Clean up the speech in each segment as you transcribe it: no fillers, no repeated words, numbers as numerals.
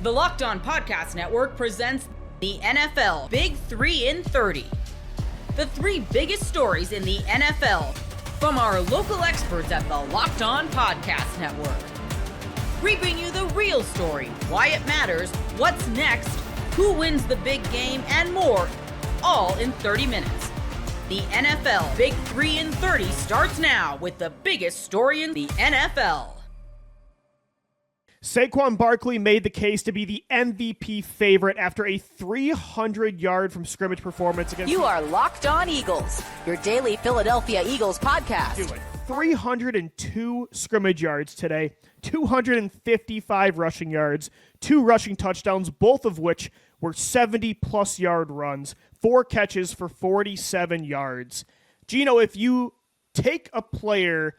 The Locked On Podcast Network presents the NFL Big 3 in 30. The three biggest stories in the NFL from our local experts at the Locked On Podcast Network. Bringing you the real story, why it matters, what's next, who wins the big game, and more, all in 30 minutes. The NFL Big 3 in 30 starts now with the biggest story in the NFL. Saquon Barkley made the case to be the MVP favorite after a 300-yard from scrimmage performance against... You are Locked On Eagles, your daily Philadelphia Eagles podcast. 302 scrimmage yards today, 255 rushing yards, 2 rushing touchdowns, both of which were 70-plus yard runs, 4 catches for 47 yards. Gino, if you take a player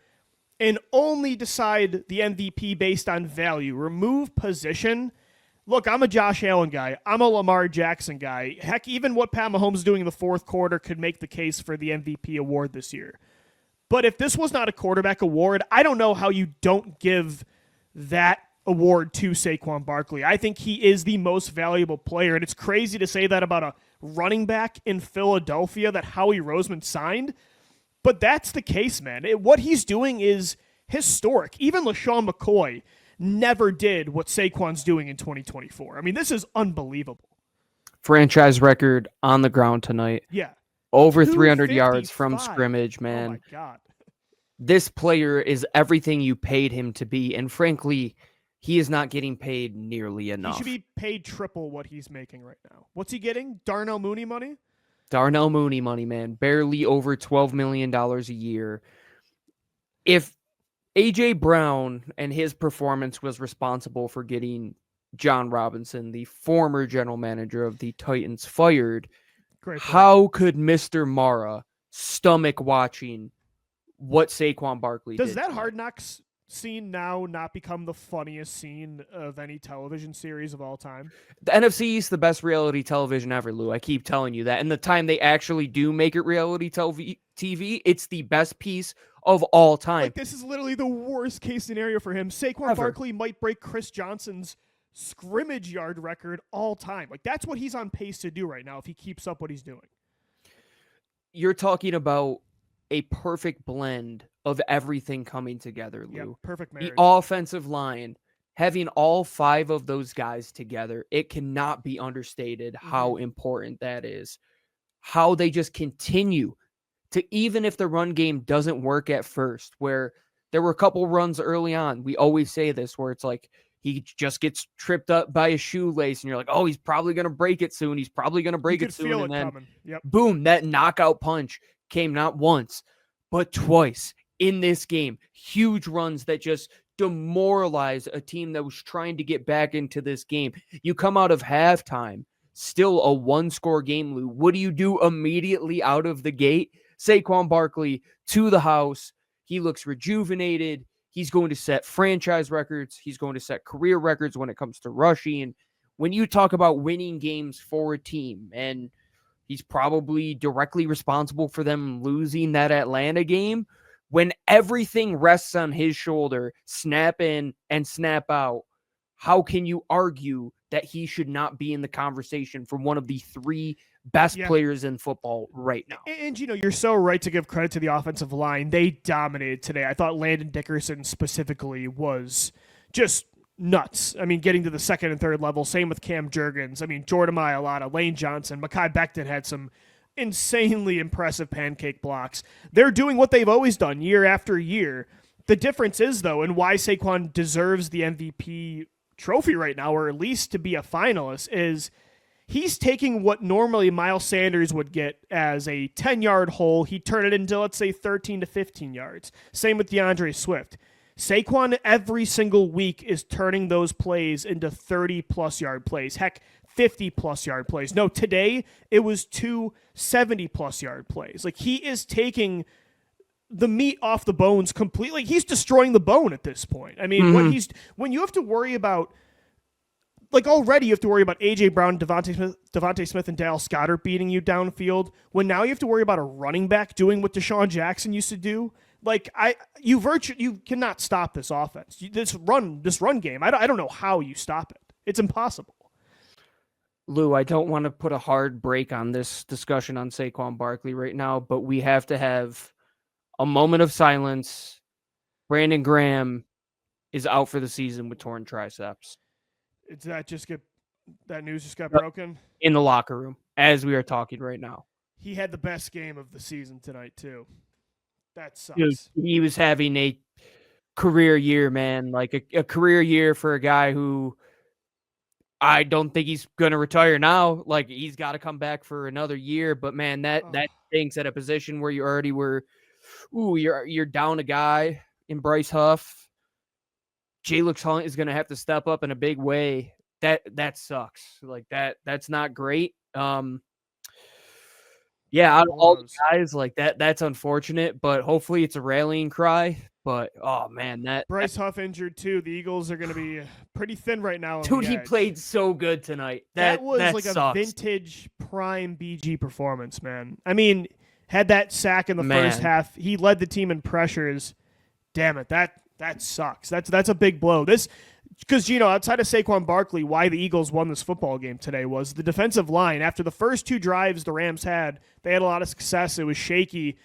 and only decide the MVP based on value, remove position. Look, I'm a Josh Allen guy. I'm a Lamar Jackson guy. Heck, even what Pat Mahomes is doing in the fourth quarter could make the case for the MVP award this year. But if this was not a quarterback award, I don't know how you don't give that award to Saquon Barkley. I think he is the most valuable player, and it's crazy to say that about a running back in Philadelphia that Howie Roseman signed. But that's the case, man. What he's doing is historic. Even LaShawn McCoy never did what Saquon's doing in 2024. I mean, this is unbelievable. Franchise record on the ground tonight. Yeah. Over 300 yards from scrimmage, man. Oh, my God. This player is everything you paid him to be, and frankly, he is not getting paid nearly enough. He should be paid triple what he's making right now. What's he getting? Darnell Mooney money? Darnell Mooney money, man. Barely over $12 million a year. If A.J. Brown and his performance was responsible for getting John Robinson, the former general manager of the Titans, fired, how could Mr. Mara stomach watching what Saquon Barkley did? Does that Hard Knocks scene now not become the funniest scene of any television series of all time? The NFC East, the best reality television ever, Lou. I keep telling you that. And the time they actually do make it reality TV, it's the best piece of all time. Like, this is literally the worst case scenario for him. Saquon Barkley might break Chris Johnson's scrimmage yard record all time. Like, that's what he's on pace to do right now if he keeps up what he's doing. You're talking about a perfect blend of everything coming together, Lou. Yeah, perfect marriage. The offensive line, having all 5 of those guys together, it cannot be understated how important that is. How they just continue to, even if the run game doesn't work at first, where there were a couple runs early on, we always say this, where it's like he just gets tripped up by a shoelace and you're like, oh, he's probably going to break it soon. He's probably going to break it soon. And then boom, that knockout punch came not once, but twice in this game. Huge runs that just demoralize a team that was trying to get back into this game. You come out of halftime, still a 1-score game, Lou. What do you do immediately out of the gate? Saquon Barkley to the house. He looks rejuvenated. He's going to set franchise records. He's going to set career records when it comes to rushing. When you talk about winning games for a team, and he's probably directly responsible for them losing that Atlanta game, when everything rests on his shoulder, snap in and snap out, how can you argue that he should not be in the conversation for one of the 3 best players in football right now? And, you know, you're so right to give credit to the offensive line. They dominated today. I thought Landon Dickerson specifically was just nuts. I mean, getting to the second and third level. Same with Cam Jurgens. I mean, Jordan Mailata, Lane Johnson, Mekhi Becton had some insanely impressive pancake blocks. They're doing what they've always done year after year. The difference is, though, and why Saquon deserves the MVP trophy right now, or at least to be a finalist, is he's taking what normally Miles Sanders would get as a 10-yard hole. He turned it into, let's say, 13 to 15 yards. Same with DeAndre Swift. Saquon every single week is turning those plays into 30-plus yard plays. Heck, 50-plus yard plays. No, today it was 2 70-plus yard plays. Like, he is taking the meat off the bones completely. He's destroying the bone at this point. I mean, when you have to worry about, like, already you have to worry about A.J. Brown, Devontae Smith, and Dallas Goedert beating you downfield, when now you have to worry about a running back doing what Deshaun Jackson used to do. Like, you cannot stop this offense. This run game. I don't know how you stop it. It's impossible. Lou, I don't want to put a hard break on this discussion on Saquon Barkley right now, but we have to have a moment of silence. Brandon Graham is out for the season with torn triceps. Did that news just got broken? In the locker room as we are talking right now. He had the best game of the season tonight too. That sucks. Dude, he was having a career year, man, like a career year for a guy who I don't think he's going to retire now. Like, he's got to come back for another year. But, man, that stinks at a position where you already were, you're down a guy in Bryce Huff. Jalix Hunt is going to have to step up in a big way. That sucks. Like, that's not great. Yeah, out of all the guys, like that's unfortunate, but hopefully it's a rallying cry. But oh man, Bryce Huff injured too. The Eagles are going to be pretty thin right now. Dude, he played so good tonight. That was like sucks. A vintage prime BG performance, man. I mean, had that sack in the first half. He led the team in pressures. Damn it, that sucks. That's a big blow. Because, outside of Saquon Barkley, why the Eagles won this football game today was the defensive line. After the first two drives the Rams had, they had a lot of success. It was shaky.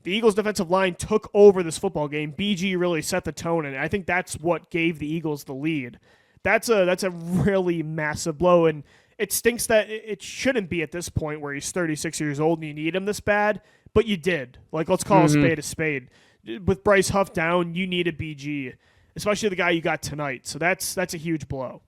The Eagles' defensive line took over this football game. BG really set the tone, and I think that's what gave the Eagles the lead. That's a really massive blow, and it stinks that it shouldn't be at this point where he's 36 years old and you need him this bad, but you did. Like, let's call a spade a spade. With Bryce Huff down, you needed BG, especially the guy you got tonight. So that's a huge blow.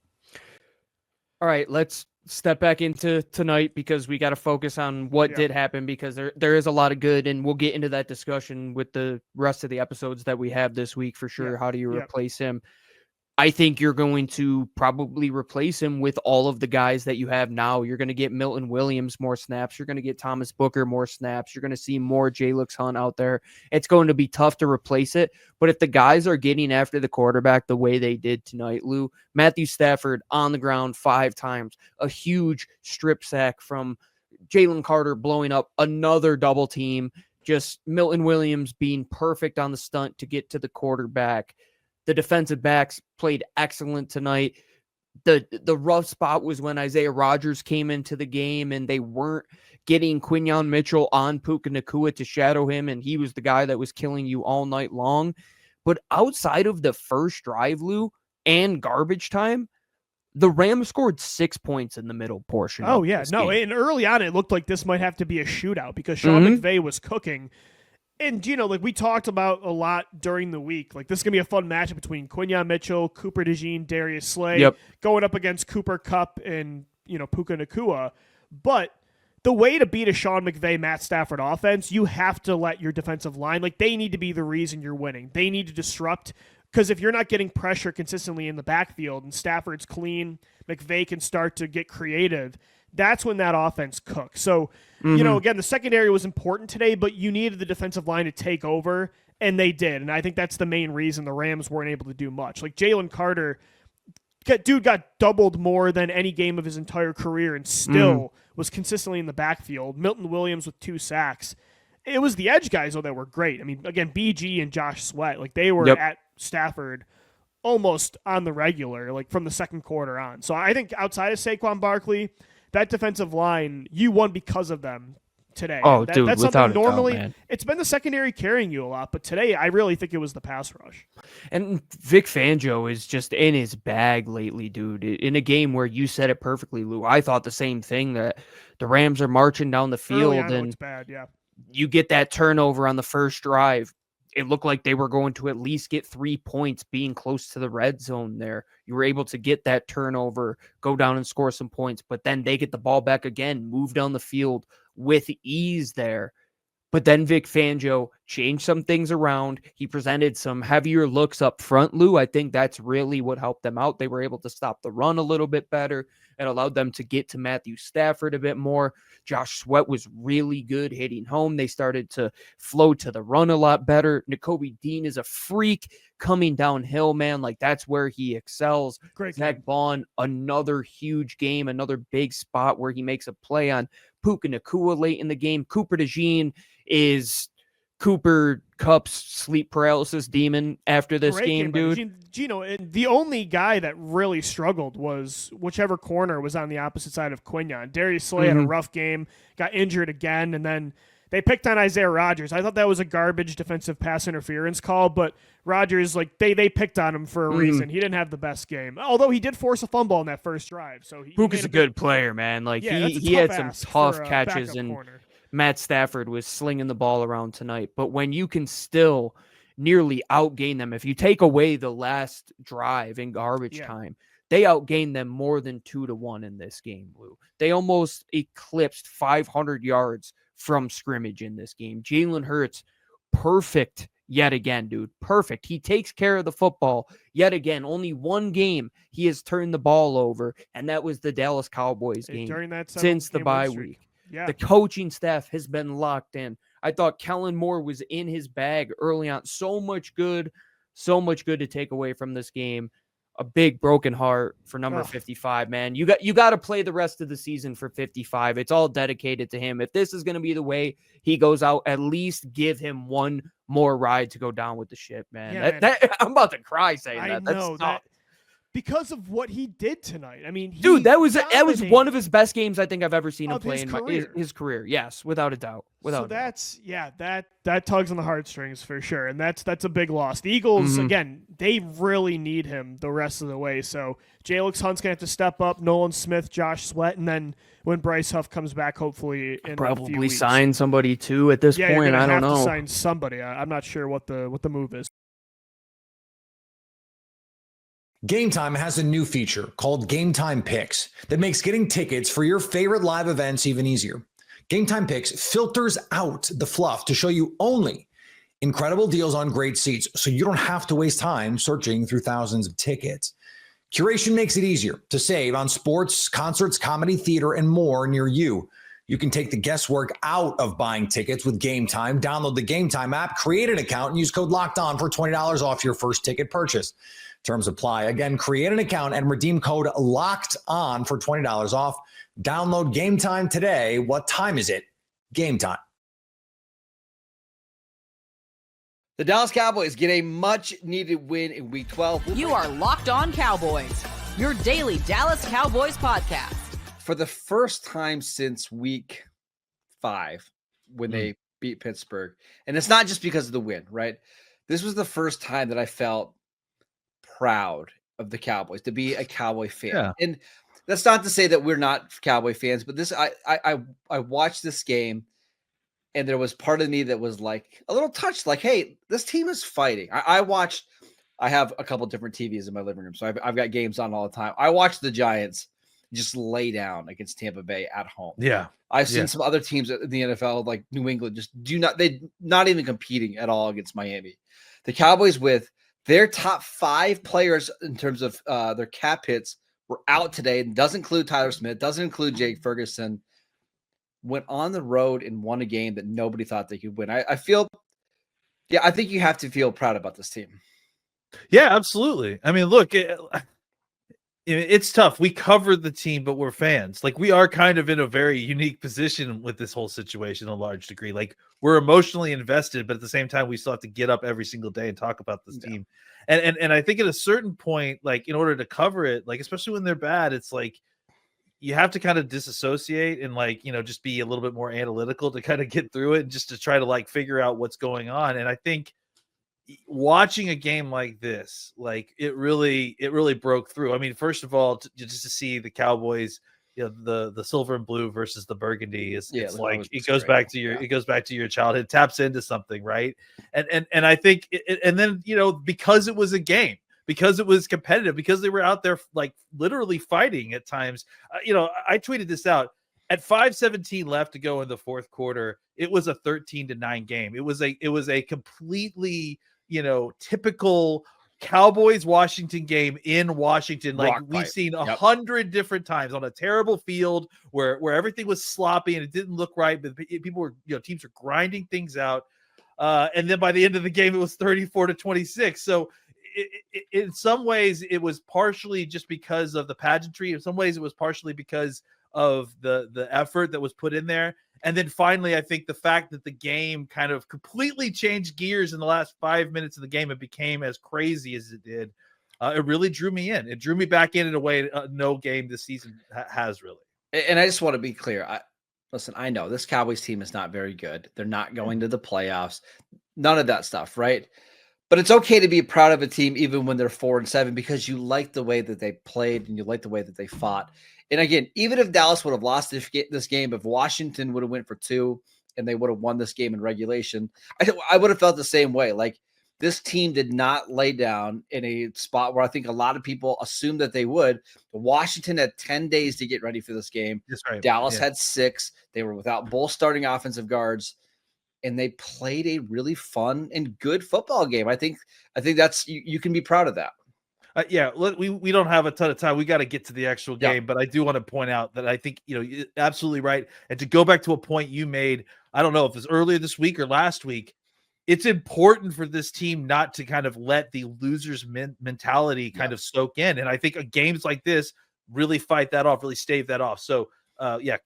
All right, let's step back into tonight because we got to focus on what did happen because there is a lot of good, and we'll get into that discussion with the rest of the episodes that we have this week for sure. How do you replace him? I think you're going to probably replace him with all of the guys that you have now. You're going to get Milton Williams more snaps. You're going to get Thomas Booker more snaps. You're going to see more Jalix Hunt out there. It's going to be tough to replace it. But if the guys are getting after the quarterback the way they did tonight, Lou, Matthew Stafford on the ground 5 times, a huge strip sack from Jalen Carter blowing up another double team, just Milton Williams being perfect on the stunt to get to the quarterback. The defensive backs played excellent tonight. The rough spot was when Isaiah Rodgers came into the game and they weren't getting Quinyon Mitchell on Puka Nacua to shadow him, and he was the guy that was killing you all night long. But outside of the first drive, Lou, and garbage time, the Rams scored 6 points in the middle portion. Oh, yeah. No, and early on it looked like this might have to be a shootout because Sean McVay was cooking. And, like we talked about a lot during the week, like this is going to be a fun matchup between Quinyon Mitchell, Cooper DeJean, Darius Slay, going up against Cooper Kupp and, Puka Nacua. But the way to beat a Sean McVay, Matt Stafford offense, you have to let your defensive line, like they need to be the reason you're winning. They need to disrupt, because if you're not getting pressure consistently in the backfield and Stafford's clean, McVay can start to get creative. That's when that offense cooks. So, again, the secondary was important today, but you needed the defensive line to take over, and they did. And I think that's the main reason the Rams weren't able to do much. Like, Jalen Carter, dude got doubled more than any game of his entire career and still was consistently in the backfield. Milton Williams with 2 sacks. It was the edge guys, though, that were great. I mean, again, BG and Josh Sweat, like, they were at Stafford almost on the regular, like, from the second quarter on. So I think outside of Saquon Barkley, that defensive line, you won because of them today. Oh, dude, that's without something normally, a doubt, man. It's been the secondary carrying you a lot, but today I really think it was the pass rush. And Vic Fangio is just in his bag lately, dude. In a game where you said it perfectly, Lou. I thought the same thing, that the Rams are marching down the field and it's bad, you get that turnover on the first drive. It looked like they were going to at least get 3 points being close to the red zone there. You were able to get that turnover, go down and score some points, but then they get the ball back again, move down the field with ease there. But then Vic Fangio changed some things around. He presented some heavier looks up front, Lou. I think that's really what helped them out. They were able to stop the run a little bit better. It allowed them to get to Matthew Stafford a bit more. Josh Sweat was really good hitting home. They started to flow to the run a lot better. Nakobe Dean is a freak coming downhill, man. Like, that's where he excels. Great. Zach Bond, another huge game, another big spot where he makes a play on Puka Nacua late in the game. Cooper DeJean is Cooper Cup's sleep paralysis demon after this Great game, dude. Gino, and the only guy that really struggled was whichever corner was on the opposite side of Quinyon. Darius Slay had a rough game, got injured again, and then they picked on Isaiah Rodgers. I thought that was a garbage defensive pass interference call, but Rodgers, like they picked on him for a reason. He didn't have the best game, although he did force a fumble in that first drive. So Brooke is a good player, man. Like he had some tough catches, and Matt Stafford was slinging the ball around tonight. But when you can still nearly outgain them, if you take away the last drive in garbage time, they outgained them more than 2-1 in this game, Lou. They almost eclipsed 500 yards from scrimmage in this game. Jalen Hurts, perfect yet again, dude. Perfect. He takes care of the football yet again. Only one game he has turned the ball over, and that was the Dallas Cowboys game during that since the bye week. Yeah. The coaching staff has been locked in. I thought Kellen Moore was in his bag early on. So much good to take away from this game. A big broken heart for number 55, man. You got to play the rest of the season for 55. It's all dedicated to him. If this is going to be the way he goes out, at least give him one more ride to go down with the ship, man. Yeah, I'm about to cry saying I that. know That's that because of what he did tonight. I mean, dude, that was one of his best games I think I've ever seen him play in his career. Yes, without a doubt. That tugs on the heartstrings for sure, and that's a big loss. The Eagles again, they really need him the rest of the way. So Jalix Hunt's gonna have to step up. Nolan Smith, Josh Sweat, and then when Bryce Huff comes back, hopefully in probably a few weeks. sign somebody too at this point. I don't know. To sign somebody. I'm not sure what the move is. Game Time has a new feature called Game Time Picks that makes getting tickets for your favorite live events even easier. Game Time Picks filters out the fluff to show you only incredible deals on great seats, so you don't have to waste time searching through thousands of tickets. Curation makes it easier to save on sports, concerts, comedy, theater, and more near you. You can take the guesswork out of buying tickets with Game Time. Download the Game Time app, create an account, and use code LOCKEDON for $20 off your first ticket purchase. Terms apply. Again, create an account and redeem code LOCKEDON for $20 off. Download Game Time today. What time is it? Game Time. The Dallas Cowboys get a much-needed win in Week 12. You are Locked On Cowboys, your daily Dallas Cowboys podcast. For the first time since Week 5, when they beat Pittsburgh, and it's not just because of the win, right? This was the first time that I felt proud of the Cowboys to be a Cowboy fan. Yeah. And that's not to say that we're not Cowboy fans, but I watched this game and there was part of me that was like a little touched, like, hey, this team is fighting. I have a couple different TVs in my living room, so I've got games on all the time. I watched the Giants just lay down against Tampa Bay at home. Yeah. I've seen some other teams in the NFL, like New England, they're not even competing at all against Miami. The Cowboys, with their top 5 players in terms of their cap hits, were out today. It doesn't include Tyler Smith, doesn't include Jake Ferguson. Went on the road and won a game that nobody thought they could win. I think you have to feel proud about this team. Yeah, absolutely. I mean, look, it's tough. We covered the team, but we're fans. Like, we are kind of in a very unique position with this whole situation in a large degree. Like, we're emotionally invested, but at the same time, we still have to get up every single day and talk about this team. And I think at a certain point, like, in order to cover it, like, especially when they're bad, it's like you have to kind of disassociate and, like, just be a little bit more analytical to kind of get through it and just to try to, like, figure out what's going on. And I think watching a game like this, like, it really broke through. I mean, first of all, just to see the Cowboys, the silver and blue versus the burgundy it goes back to your childhood, taps into something, right? And I think and then because it was a game, because it was competitive, because they were out there like literally fighting at times. I tweeted this out at 5:17 left to go in the fourth quarter. It was a 13-9 game. It was a completely typical Cowboys Washington game in Washington, like we've seen 100 different times, on a terrible field where everything was sloppy and it didn't look right, but people were, teams were grinding things out. And then by the end of the game, it was 34-26. So in some ways it was partially just because of the pageantry. In some ways it was partially because of the effort that was put in there. And then finally, I think the fact that the game kind of completely changed gears in the last 5 minutes of the game, it became as crazy as it did. It really drew me in. It drew me back in a way no game this season has really. And I just want to be clear. Listen, I know this Cowboys team is not very good. They're not going to the playoffs. None of that stuff, right? But it's okay to be proud of a team even when they're 4-7 because you like the way that they played and you like the way that they fought. And again, even if Dallas would have lost this game, if Washington would have went for 2 and they would have won this game in regulation, I would have felt the same way. Like this team did not lay down in a spot where I think a lot of people assumed that they would. Washington had 10 days to get ready for this game. That's right. Dallas had 6. They were without both starting offensive guards. And they played a really fun and good football game. I think that's you can be proud of that. We don't have a ton of time. We got to get to the actual game, but I do want to point out that I think you're absolutely right. And to go back to a point you made, I don't know if it was earlier this week or last week. It's important for this team not to kind of let the losers mentality kind of soak in. And I think games like this really fight that off, really stave that off. So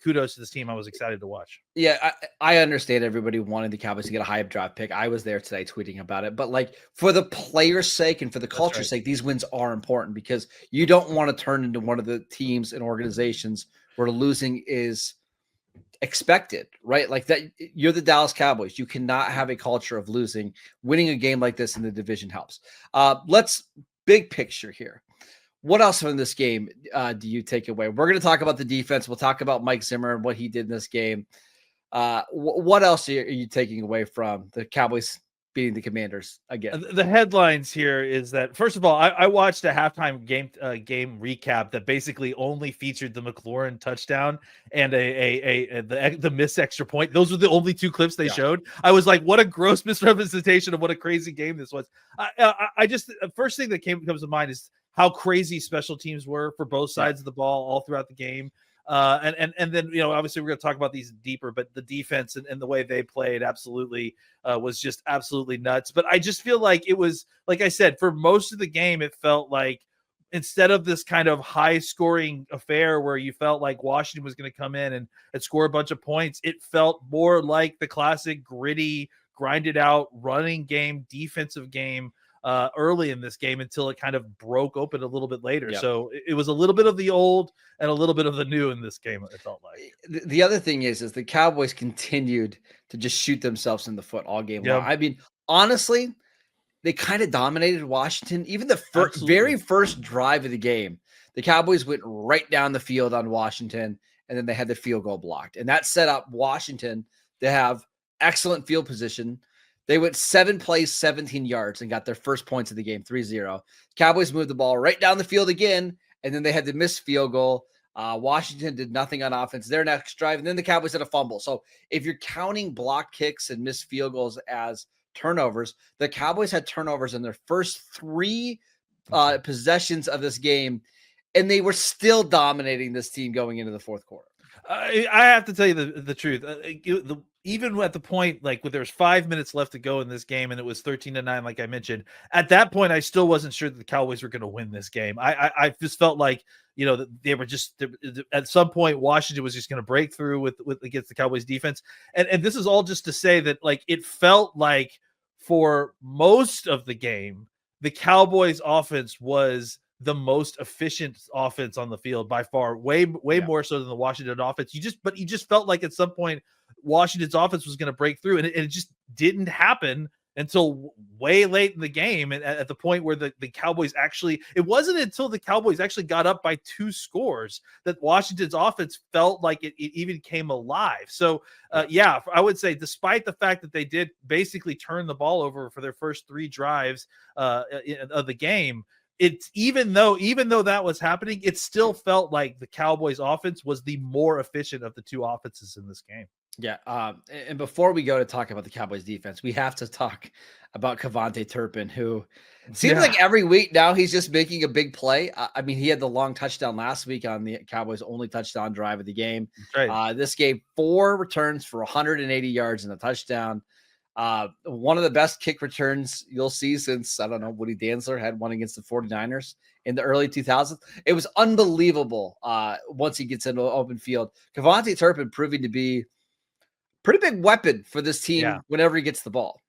kudos to this team. I was excited to watch. Yeah, I understand everybody wanted the Cowboys to get a high draft pick. I was there today tweeting about it. But like for the players' sake and for the culture's sake, these wins are important because you don't want to turn into one of the teams and organizations where losing is expected, right? Like that, you're the Dallas Cowboys. You cannot have a culture of losing. Winning a game like this in the division helps. Let's big picture here. What else from this game do you take away? We're going to talk about the defense. We'll talk about Mike Zimmer and what he did in this game. What else are you taking away from the Cowboys beating the Commanders again? The headlines here is that, first of all, I watched a halftime game recap that basically only featured the McLaurin touchdown and the missed extra point. Those were the only 2 clips they showed. I was like, what a gross misrepresentation of what a crazy game this was. I just first thing that comes to mind is how crazy special teams were for both sides of the ball all throughout the game. And then, obviously we're going to talk about these deeper, but the defense and the way they played absolutely was just absolutely nuts. But I just feel like it was, like I said, for most of the game, it felt like instead of this kind of high scoring affair where you felt like Washington was going to come in and score a bunch of points, it felt more like the classic gritty, grinded out running game, defensive game early in this game until it kind of broke open a little bit later. Yep. So it was a little bit of the old and a little bit of the new in this game, it felt like. The other thing is the Cowboys continued to just shoot themselves in the foot all game long. I mean, honestly, they kind of dominated Washington. Even the very first drive of the game, the Cowboys went right down the field on Washington, and then they had the field goal blocked. And that set up Washington to have excellent field position. They went 7 plays, 17 yards, and got their first points of the game, 3-0. Cowboys moved the ball right down the field again, and then they had the missed field goal. Washington did nothing on offense their next drive, and then the Cowboys had a fumble. So if you're counting block kicks and missed field goals as turnovers, the Cowboys had turnovers in their first 3 possessions of this game, and they were still dominating this team going into the fourth quarter. I have to tell you the truth. Even at the point, like when there's 5 minutes left to go in this game and it was 13-9, like I mentioned, at that point, I still wasn't sure that the Cowboys were going to win this game. I just felt like, that they were just, at some point, Washington was just going to break through with against the Cowboys defense. And this is all just to say that, like, it felt like for most of the game, the Cowboys offense was the most efficient offense on the field by far, way more so than the Washington offense. You just felt like at some point Washington's offense was going to break through, and it just didn't happen until way late in the game. And at the point where the Cowboys actually, it wasn't until the Cowboys actually got up by 2 scores that Washington's offense felt like it even came alive. So I would say despite the fact that they did basically turn the ball over for their first 3 drives of the game, it's even though that was happening, it still felt like the Cowboys offense was the more efficient of the 2 offenses in this game. Yeah. And before we go to talk about the Cowboys defense, we have to talk about Kevontae Turpin, who seems like every week now he's just making a big play. I mean, he had the long touchdown last week on the Cowboys' only touchdown drive of the game. Right. This game, 4 returns for 180 yards and a touchdown. One of the best kick returns you'll see since, I don't know, Woody Dantzler had one against the 49ers in the early 2000s. It was unbelievable once he gets into open field. Kevontae Turpin proving to be pretty big weapon for this team Yeah. whenever he gets the ball.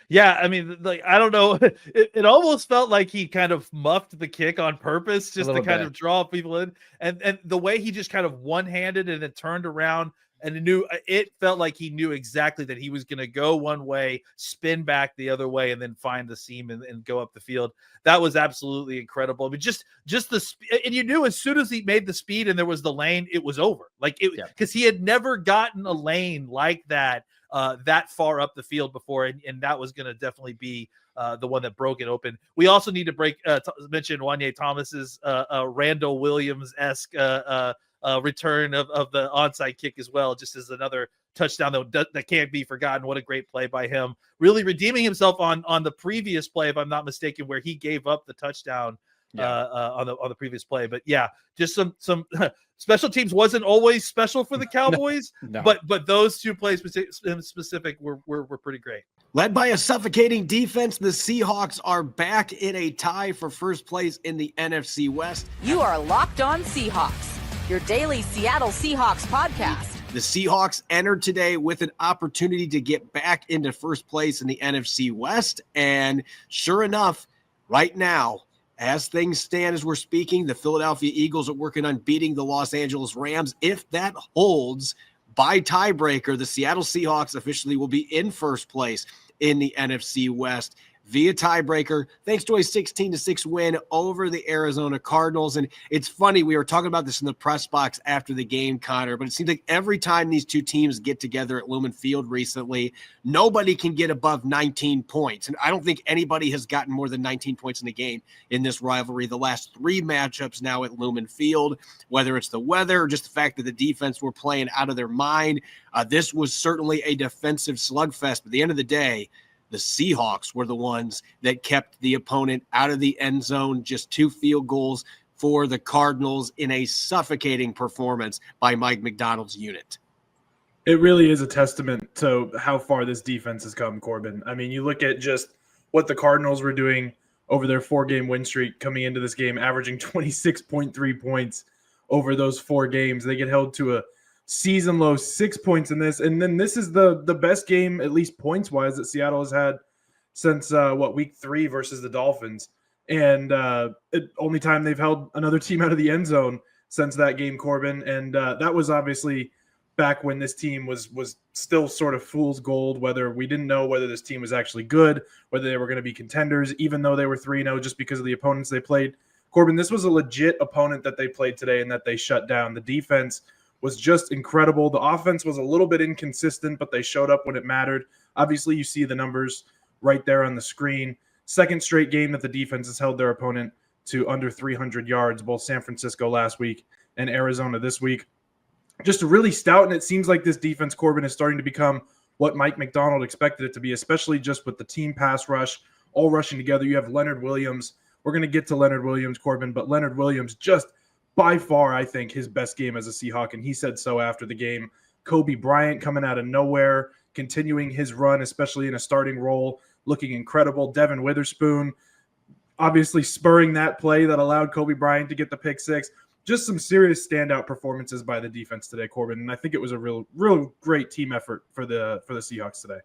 Yeah, I mean, like, I don't know. It almost felt like he kind of muffed the kick on purpose just to kind of draw people in. And the way he just kind of one-handed and it turned around and it felt like he knew exactly that he was going to go one way, spin back the other way, and then find the seam and go up the field. That was absolutely incredible. I mean, just the and you knew as soon as he made the speed and there was the lane, it was over. Like because he had never gotten a lane like that. That far up the field before, and that was going to definitely be the one that broke it open. We also need to mention Wanye Thomas's Randall Williams-esque return of the onside kick as well, just as another touchdown that can't be forgotten. What a great play by him, really redeeming himself on the previous play, if I'm not mistaken, where he gave up the touchdown on the previous play. But yeah, just some special teams wasn't always special for the Cowboys, No. but those two plays in specific were pretty great. Led by a suffocating defense, the Seahawks are back in a tie for first place in the NFC West. You are Locked On Seahawks, your daily Seattle Seahawks podcast. The Seahawks entered today with an opportunity to get back into first place in the NFC West. And sure enough, right now, as things stand as we're speaking, the Philadelphia Eagles are working on beating the Los Angeles Rams. If that holds by tiebreaker, the Seattle Seahawks officially will be in first place in the NFC West via tiebreaker, thanks to a 16-6 win over the Arizona Cardinals. And it's funny, we were talking about this in the press box after the game, Connor, but it seems like every time these two teams get together at Lumen Field recently, nobody can get above 19 points. And I don't think anybody has gotten more than 19 points in the game in this rivalry. The last three matchups now at Lumen Field, whether it's the weather or just the fact that the defense were playing out of their mind, this was certainly a defensive slugfest. But at the end of the day, the Seahawks were the ones that kept the opponent out of the end zone. Just 2 field goals for the Cardinals in a suffocating performance by Mike McDonald's unit. It really is a testament to how far this defense has come, Corbin. I mean, you look at just what the Cardinals were doing over their 4-game win streak coming into this game, averaging 26.3 points over those 4 games. They get held to a season low 6 points in this, and then this is the best game, at least points wise, that Seattle has had since week 3 versus the Dolphins, and only time they've held another team out of the end zone since that game, Corbin. And that was obviously back when this team was still sort of fool's gold, whether we didn't know whether this team was actually good, whether they were going to be contenders, even though they were 3-0 just because of the opponents they played. Corbin, this was a legit opponent that they played today and that they shut down. The defense was just incredible. The offense was a little bit inconsistent, but they showed up when it mattered. Obviously, you see the numbers right there on the screen. Second straight game that the defense has held their opponent to under 300 yards, both San Francisco last week and Arizona this week. Just really stout, and it seems like this defense, Corbin, is starting to become what Mike McDonald expected it to be, especially just with the team pass rush, all rushing together. You have Leonard Williams. We're going to get to Leonard Williams, Corbin, but Leonard Williams just by far, I think, his best game as a Seahawk, and he said so after the game. Kobe Bryant coming out of nowhere, continuing his run, especially in a starting role, looking incredible. Devin Witherspoon obviously spurring that play that allowed Kobe Bryant to get the pick 6. Just some serious standout performances by the defense today, Corbin, and I think it was a real great team effort for the Seahawks today.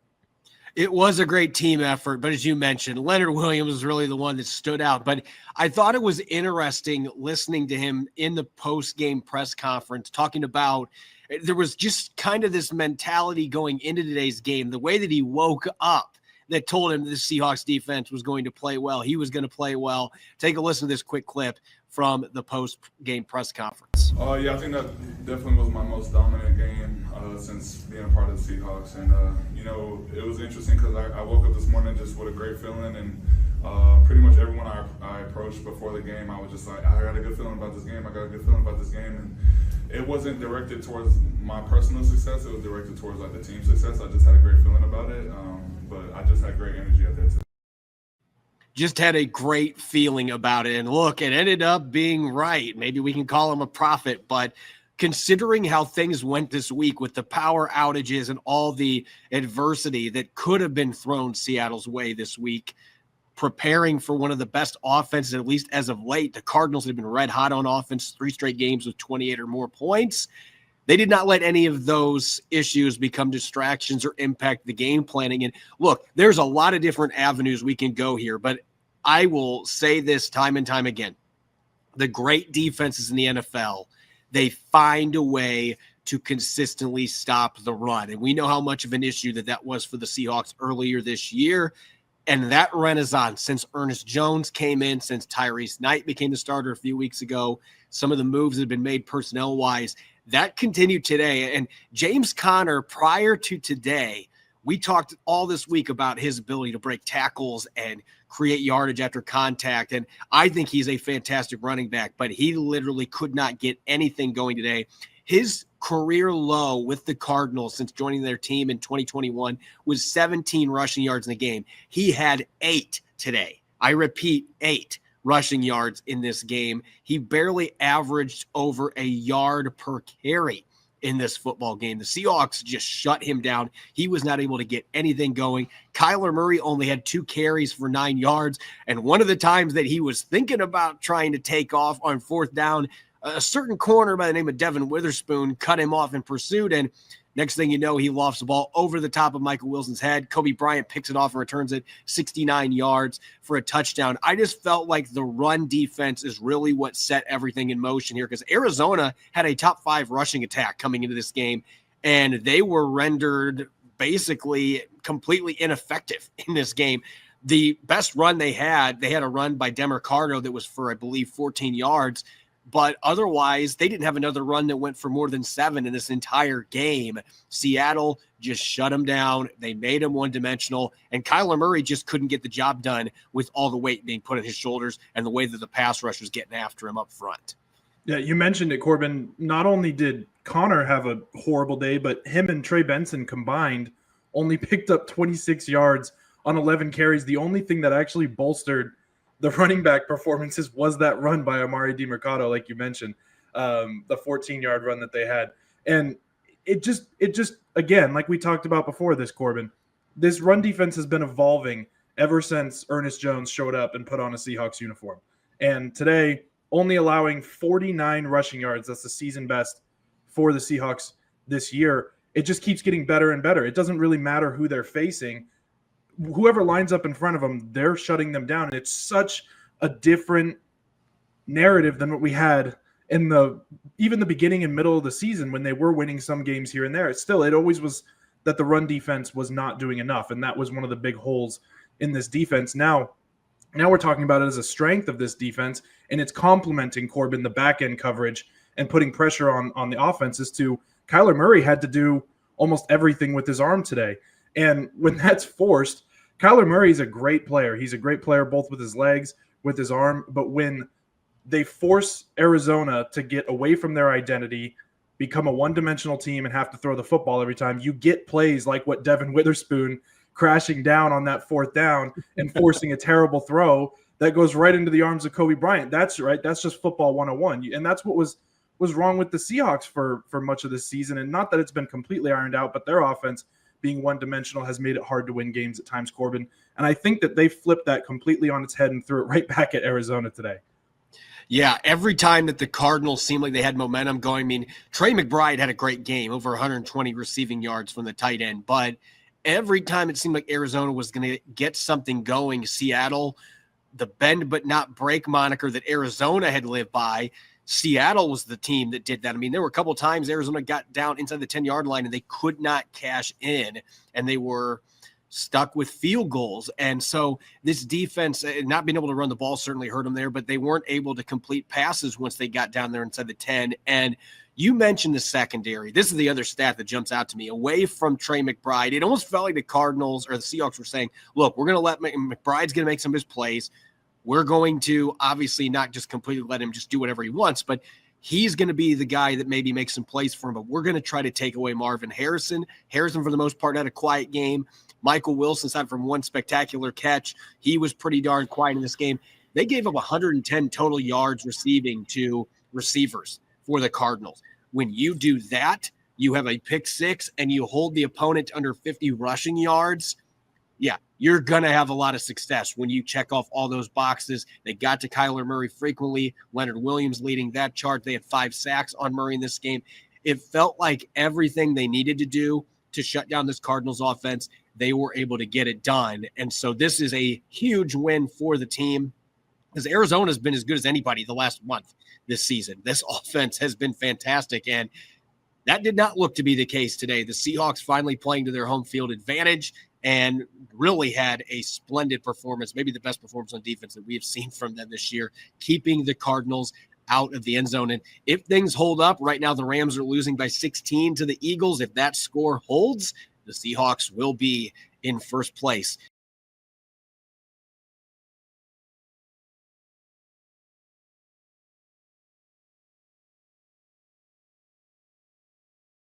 It was a great team effort, but as you mentioned, Leonard Williams was really the one that stood out. But I thought it was interesting listening to him in the post-game press conference talking about there was just kind of this mentality going into today's game, the way that he woke up that told him the Seahawks defense was going to play well. He was going to play well. Take a listen to this quick clip from the post-game press conference. Yeah, I think that definitely was my most dominant game since being a part of the Seahawks. And, it was interesting because I woke up this morning just with a great feeling. And pretty much everyone I approached before the game, I was just like, I got a good feeling about this game. And it wasn't directed towards my personal success. It was directed towards, the team success. I just had a great feeling about it. But I just had great energy out there, too. Just had a great feeling about it. And look, it ended up being right. Maybe we can call him a prophet, but considering how things went this week with the power outages and all the adversity that could have been thrown Seattle's way this week, preparing for one of the best offenses, at least as of late, the Cardinals have been red hot on offense, 3 straight games with 28 or more points. They did not let any of those issues become distractions or impact the game planning. And look, there's a lot of different avenues we can go here, but I will say this time and time again. The great defenses in the NFL, they find a way to consistently stop the run. And we know how much of an issue that was for the Seahawks earlier this year. And that renaissance since Ernest Jones came in, since Tyrese Knight became the starter a few weeks ago, some of the moves that have been made personnel-wise, that continued today. And James Conner, prior to today, we talked all this week about his ability to break tackles and create yardage after contact. And I think he's a fantastic running back, but he literally could not get anything going today. His career low with the Cardinals since joining their team in 2021 was 17 rushing yards in the game. He had 8 today. I repeat, 8 rushing yards in this game. He barely averaged over a yard per carry in this football game. The Seahawks just shut him down. He was not able to get anything going. Kyler Murray only had 2 carries for 9 yards. And one of the times that he was thinking about trying to take off on 4th down, a certain corner by the name of Devin Witherspoon cut him off in pursuit. And next thing you know, he lofts the ball over the top of Michael Wilson's head. Kobe Bryant picks it off and returns it 69 yards for a touchdown. I just felt like the run defense is really what set everything in motion here, because Arizona had a top 5 rushing attack coming into this game, and they were rendered basically completely ineffective in this game. The best run they had a run by Demercado that was for, I believe, 14 yards. But otherwise, they didn't have another run that went for more than 7 in this entire game. Seattle just shut them down. They made him one-dimensional, and Kyler Murray just couldn't get the job done with all the weight being put on his shoulders and the way that the pass rush was getting after him up front. Yeah, you mentioned it, Corbin. Not only did Connor have a horrible day, but him and Trey Benson combined only picked up 26 yards on 11 carries. The only thing that actually bolstered the running back performances was that run by Amari DiMercado, like you mentioned, the 14-yard run that they had. And it just, again, like we talked about before this, Corbin, this run defense has been evolving ever since Ernest Jones showed up and put on a Seahawks uniform. And today, only allowing 49 rushing yards, that's the season best for the Seahawks this year. It just keeps getting better and better. It doesn't really matter who they're facing. Whoever lines up in front of them, they're shutting them down. And it's such a different narrative than what we had in even the beginning and middle of the season when they were winning some games here and there. It always was that the run defense was not doing enough. And that was one of the big holes in this defense. Now we're talking about it as a strength of this defense, and it's complementing, Corbin, the back end coverage and putting pressure on the offenses to Kyler Murray had to do almost everything with his arm today. And when that's forced, Kyler Murray is a great player. He's a great player both with his legs, with his arm. But when they force Arizona to get away from their identity, become a one-dimensional team, and have to throw the football every time, you get plays like what Devin Witherspoon crashing down on that 4th down and forcing a terrible throw that goes right into the arms of Kobe Bryant. That's right. That's just football 101. And that's what was wrong with the Seahawks for much of this season. And not that it's been completely ironed out, but their offense being one-dimensional has made it hard to win games at times, Corbin. And I think that they flipped that completely on its head and threw it right back at Arizona today. Yeah, every time that the Cardinals seemed like they had momentum going, I mean, Trey McBride had a great game, over 120 receiving yards from the tight end. But every time it seemed like Arizona was going to get something going, Seattle, the bend but not break moniker that Arizona had lived by, Seattle was the team that did that. I mean, there were a couple of times Arizona got down inside the 10-yard line and they could not cash in, and they were stuck with field goals. And so this defense, not being able to run the ball certainly hurt them there, but they weren't able to complete passes once they got down there inside the 10. And you mentioned the secondary. This is the other stat that jumps out to me. Away from Trey McBride, it almost felt like the Cardinals or the Seahawks were saying, look, we're going to let McBride's going to make some of his plays. We're going to obviously not just completely let him just do whatever he wants, but he's going to be the guy that maybe makes some plays for him. But we're going to try to take away Marvin Harrison. Harrison, for the most part, had a quiet game. Michael Wilson, aside from one spectacular catch, he was pretty darn quiet in this game. They gave up 110 total yards receiving to receivers for the Cardinals. When you do that, you have a pick 6 and you hold the opponent under 50 rushing yards. Yeah, you're going to have a lot of success when you check off all those boxes. They got to Kyler Murray frequently. Leonard Williams leading that chart. They had 5 sacks on Murray in this game. It felt like everything they needed to do to shut down this Cardinals offense, they were able to get it done. And so this is a huge win for the team, because Arizona's been as good as anybody the last month this season. This offense has been fantastic, and that did not look to be the case today. The Seahawks finally playing to their home field advantage and really had a splendid performance, maybe the best performance on defense that we have seen from them this year, keeping the Cardinals out of the end zone. And if things hold up, right now the Rams are losing by 16 to the Eagles. If that score holds, the Seahawks will be in first place